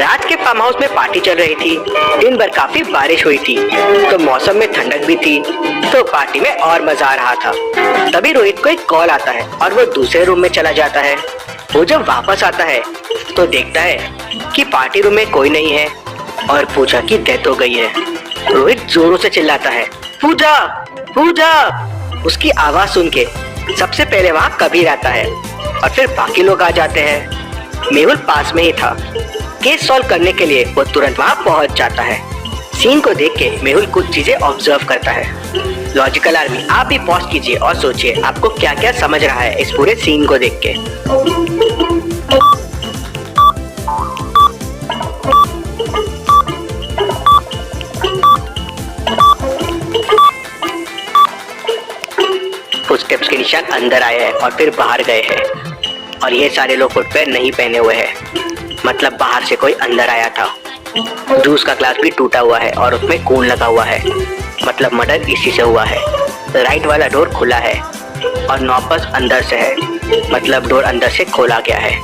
रात के farm house में पार्टी चल रही थी। दिन भर काफी बारिश हुई थी तो मौसम में ठंडक भी थी, तो पार्टी में और मजा आ रहा था। तभी रोहित को एक कॉल आता है और वो दूसरे रूम में चला जाता है। वो जब वापस आता है तो देखता है कि पार्टी रूम में कोई नहीं है और पूजा की डेथ हो गई है। रोहित जोरों से चिल्लाता है, पूजा पूजा। उसकी आवाज सुन के सबसे पहले वहाँ कबीर आता है और फिर बाकी लोग आ जाते हैं। मेहुल पास में ही था। केस सॉल्व करने के लिए वो तुरंत वहाँ पहुँच जाता है। सीन को देख के मेहुल कुछ चीजें ऑब्जर्व करता है। लॉजिकल आर्मी, आप भी पॉज कीजिए और सोचिए आपको क्या क्या समझ रहा है इस पूरे सीन को देख के। फुटस्टेप्स के निशान अंदर आए हैं और फिर बाहर गए हैं और ये सारे लोग फुटवेयर नहीं पहने हुए हैं, मतलब बाहर से कोई अंदर आया था। जूस का ग्लास भी टूटा हुआ है और उसमें खून लगा हुआ है, मतलब मर्डर इसी से हुआ है। राइट वाला डोर खुला है और नॉपस अंदर से है, मतलब डोर अंदर से खोला गया है।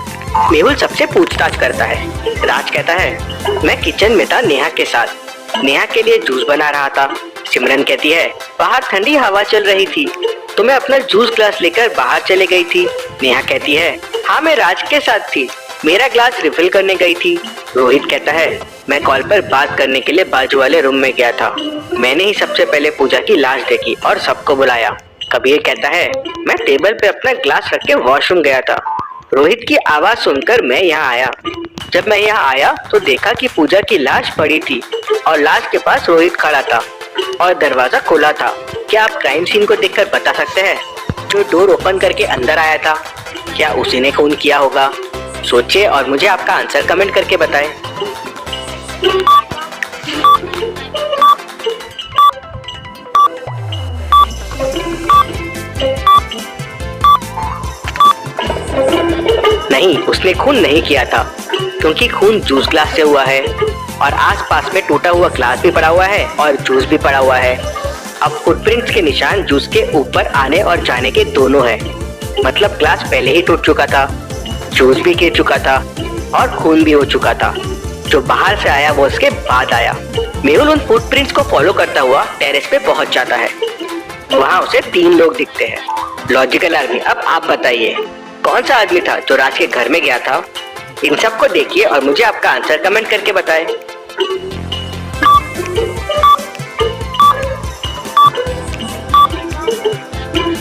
मेहुल सबसे पूछताछ करता है। राज कहता है, मैं किचन में था नेहा के साथ, नेहा के लिए जूस बना रहा था। सिमरन कहती है, बाहर ठंडी हवा चल रही थी तो मैं अपना जूस ग्लास लेकर बाहर चले गई थी। नेहा कहती है, हाँ मैं राज के साथ थी, मेरा ग्लास रिफिल करने गई थी। रोहित कहता है, मैं कॉल पर बात करने के लिए बाजू वाले रूम में गया था, मैंने ही सबसे पहले पूजा की लाश देखी और सबको बुलाया। कबीर कहता है, मैं टेबल पे अपना ग्लास रख के वॉशरूम गया था। रोहित की आवाज सुनकर मैं यहाँ आया। जब मैं यहाँ आया तो देखा कि पूजा की लाश पड़ी थी और लाश के पास रोहित खड़ा था और दरवाजा खुला था। क्या आप क्राइम सीन को देखकर बता सकते हैं जो डोर ओपन करके अंदर आया था, क्या उसी ने खून किया होगा? सोचिए और मुझे आपका आंसर कमेंट करके बताएं। नहीं, उसने खून नहीं किया था क्योंकि खून जूस ग्लास से हुआ है और आसपास में टूटा हुआ ग्लास भी पड़ा हुआ है और जूस भी पड़ा हुआ है। अब फुटप्रिंट्स के निशान जूस के ऊपर आने और जाने के दोनों हैं, मतलब ग्लास पहले ही टूट चुका था, जूस भी गिर चुका था और खून भी हो चुका था। जो बाहर से आया वो उसके बाद आया। मेहुल उन फुटप्रिंट्स को फॉलो करता हुआ टेरेस पे पहुंच जाता है। वहाँ उसे 3 लोग दिखते हैं। लॉजिकल आर्मी, अब आप बताइए कौन सा आदमी था जो राज के घर में गया था? इन सब को देखिए और मुझे आपका आंसर कमेंट करके बताएं।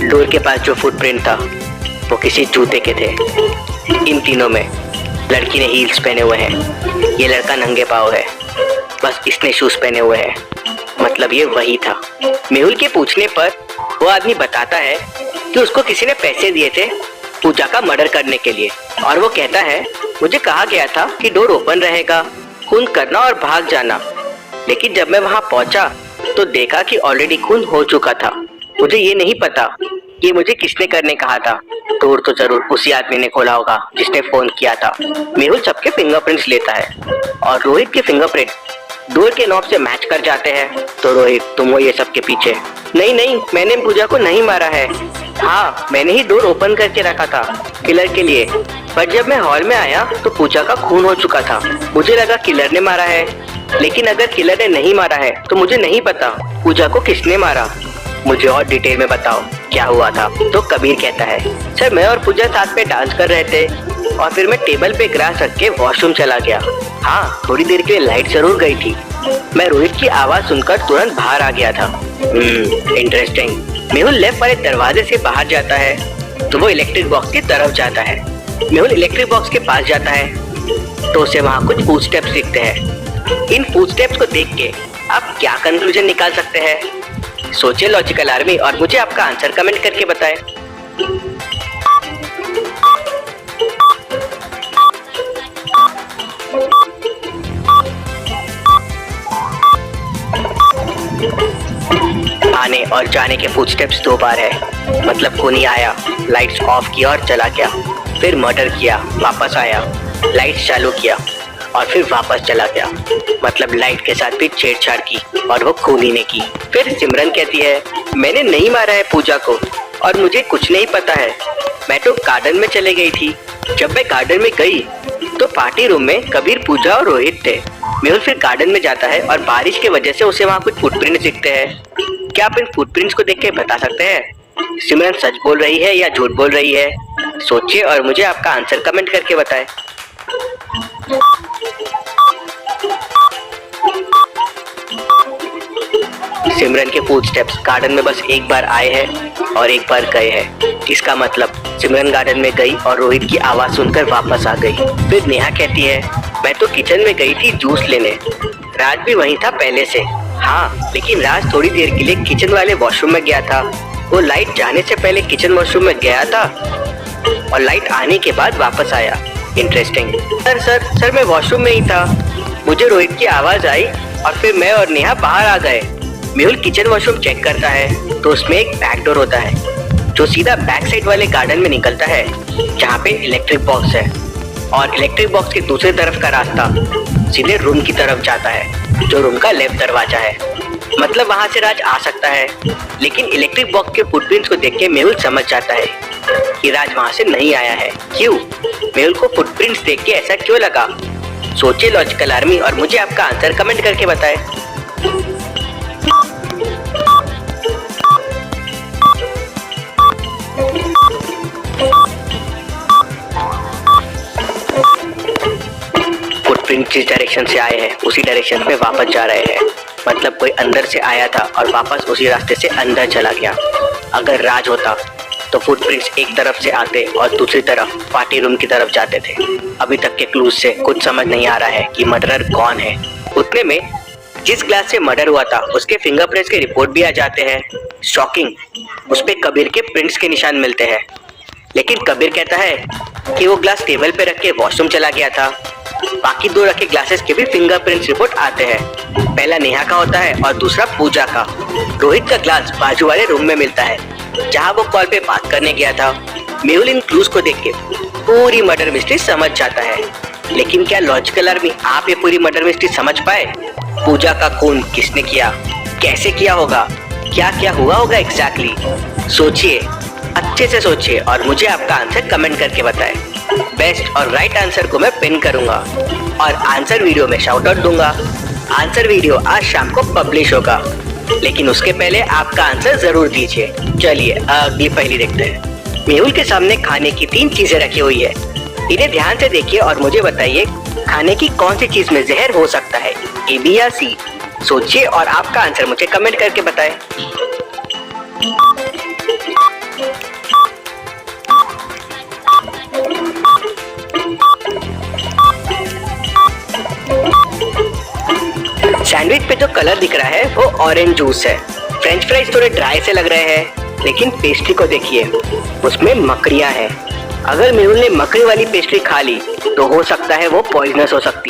डोर के पास जो फुटप्रिंट था वो किसी जूते के थे। इन तीनों में लड़की ने हील्स पहने हुए हैं, ये लड़का नंगे पाँव है, बस इसने शूज पहने हुए हैं, मतलब ये वही था। मेहुल के पूछने पर वो आदमी बताता है कि उसको किसी ने पैसे दिए थे पूजा का मर्डर करने के लिए और वो कहता है, मुझे कहा गया था कि डोर ओपन रहेगा, खून करना और भाग जाना, लेकिन जब मैं वहाँ पहुँचा तो देखा कि ऑलरेडी खून हो चुका था। मुझे ये नहीं पता ये मुझे किसने करने कहा था। डोर तो जरूर उसी आदमी ने खोला होगा जिसने फोन किया था। मेहुल सबके फिंगरप्रिंट्स लेता है और रोहित के फिंगरप्रिंट डोर के नॉब से मैच कर जाते हैं। तो रोहित, तुम हो ये सब के पीछे? नहीं नहीं, मैंने पूजा को नहीं मारा है। हाँ, मैंने ही डोर ओपन करके रखा था किलर के लिए, पर जब मैं हॉल में आया तो पूजा का खून हो चुका था। मुझे लगा किलर ने मारा है, लेकिन अगर किलर ने नहीं मारा है तो मुझे नहीं पता पूजा को किसने मारा। मुझे और डिटेल में बताओ क्या हुआ था। तो कबीर कहता है, सर मैं और पूजा साथ में डांस कर रहे थे और फिर मैं टेबल पे ग्लास रख के वॉशरूम चला गया। हाँ, थोड़ी देर के लिए लाइट जरूर गई थी। मैं रोहित की आवाज सुनकर तुरंत बाहर आ गया था। इंटरेस्टिंग। मेहुल लेफ्ट वाले दरवाजे से बाहर जाता है तो वो इलेक्ट्रिक बॉक्स की तरफ जाता है। मेहुल इलेक्ट्रिक बॉक्स के पास जाता है तो उसे वहाँ कुछ फुटस्टेप्स दिखते हैं। इन फुटस्टेप्स को देख के आप क्या कंक्लूजन निकाल सकते हैं? सोचिए लॉजिकल आर्मी और मुझे आपका आंसर कमेंट करके बताएं। आने और जाने के फुटस्टेप्स 2 बार है, मतलब खूनी आया, लाइट्स ऑफ किया और चला गया, फिर मर्डर किया, वापस आया, लाइट्स चालू किया और फिर वापस चला गया, मतलब लाइट के साथ भी छेड़छाड़ की और वो खूनी ने की। फिर सिमरन कहती है, मैंने नहीं मारा है पूजा को और मुझे कुछ नहीं पता है, मैं तो गार्डन में चले गई थी। जब मैं गार्डन में गई तो पार्टी रूम में कबीर, पूजा और रोहित थे। मेहुल फिर गार्डन में जाता है और बारिश की वजह से उसे वहाँ कुछ फुटप्रिंट्स दिखते हैं। क्या आप इन फुटप्रिंट्स को देख के बता सकते हैं सिमरन सच बोल रही है या झूठ बोल रही है? सोचिए और मुझे आपका आंसर कमेंट करके बताएं। सिमरन के फुटस्टेप्स गार्डन में बस एक बार आए हैं और एक बार गए हैं। इसका मतलब सिमरन गार्डन में गई और रोहित की आवाज सुनकर वापस आ गई। फिर नेहा कहती है, मैं तो किचन में गई थी जूस लेने। राज भी वहीं था पहले से। हाँ, लेकिन राज थोड़ी देर के लिए किचन वाले वॉशरूम में गया था। वो लाइट जाने से पहले किचन वॉशरूम में गया था और लाइट आने के बाद वापस आया। इंटरेस्टिंग। सर मैं वॉशरूम में ही था। मुझे रोहित की आवाज आई और फिर मैं और नेहा बाहर आ गए। मेहुल किचन वॉशरूम चेक करता है तो उसमें एक बैक डोर होता है जो सीधा बैक साइड वाले गार्डन में निकलता है जहाँ पे इलेक्ट्रिक बॉक्स है, और इलेक्ट्रिक बॉक्स के दूसरी तरफ का रास्ता सीधे रूम की तरफ जाता है जो रूम का लेफ्ट दरवाजा है। मतलब वहाँ से राज आ सकता है। लेकिन इलेक्ट्रिक बॉक्स के फुटप्रिंट्स को देख के मेहुल समझ जाता है कि राज वहाँ से नहीं आया है। क्यों? मेहुल को फुटप्रिंट्स देख के ऐसा क्यों लगा? सोचिए लॉजिकल आर्मी और मुझे आपका आंसर कमेंट करके बताएं। फुटप्रिंट जिस डायरेक्शन से आए हैं उसी डायरेक्शन में वापस जा रहे हैं। मतलब कोई अंदर से आया था और वापस उसी रास्ते से अंदर चला गया। अगर राज होता तो फुटप्रिंट्स एक तरफ से आते और दूसरी तरफ पार्टी रूम की तरफ जाते थे। अभी तक के क्लूज से कुछ समझ नहीं आ रहा है कि मर्डरर कौन है। उतने में जिस ग्लास से मर्डर हुआ था उसके फिंगरप्रिंट्स के रिपोर्ट भी आ जाते हैं। शॉकिंग, उस पे कबीर के प्रिंट्स के निशान मिलते हैं। लेकिन कबीर कहता है कि वो ग्लास टेबल पे रख के वॉशरूम चला गया था। बाकी दो रखे ग्लासेस के भी फिंगरप्रिंट्स रिपोर्ट आते हैं। पहला नेहा का होता है और दूसरा पूजा का। रोहित का ग्लास बाजू वाले रूम में मिलता है जहाँ वो कॉल पे बात करने गया था। मेहुल इन क्लूज को देख के पूरी मर्डर मिस्ट्री समझ जाता है। लेकिन क्या लॉजिकल आर्मी आप ये पूरी मर्डर मिस्ट्री समझ पाए? पूजा का खून किसने किया, कैसे किया होगा, क्या क्या हुआ होगा एग्जैक्टली? सोचिए, अच्छे से सोचिए और मुझे आपका आंसर कमेंट करके बताएं। बेस्ट और राइट आंसर को मैं पिन करूंगा और आंसर वीडियो में शाउट आउट दूंगा। आंसर वीडियो आज शाम को पब्लिश होगा, लेकिन उसके पहले आपका आंसर जरूर दीजिए। चलिए अगली पहेली देखते हैं। मेहुल के सामने खाने की 3 चीजें रखी हुई है। इन्हें ध्यान से देखिए और मुझे बताइए खाने की कौन सी चीज में जहर हो सकता है, ए, बी या सी? सोचिए और आपका आंसर मुझे कमेंट करके बताएं। सैंडविच पे जो कलर दिख रहा है वो ऑरेंज जूस है। फ्रेंच फ्राइज थोड़े ड्राई से लग रहे हैं, लेकिन पेस्ट्री को देखिए, उसमें मकड़ियां हैं। अगर मेहुल ने मकड़ी वाली पेस्ट्री खा ली तो हो सकता है वो पॉइजनस हो सकती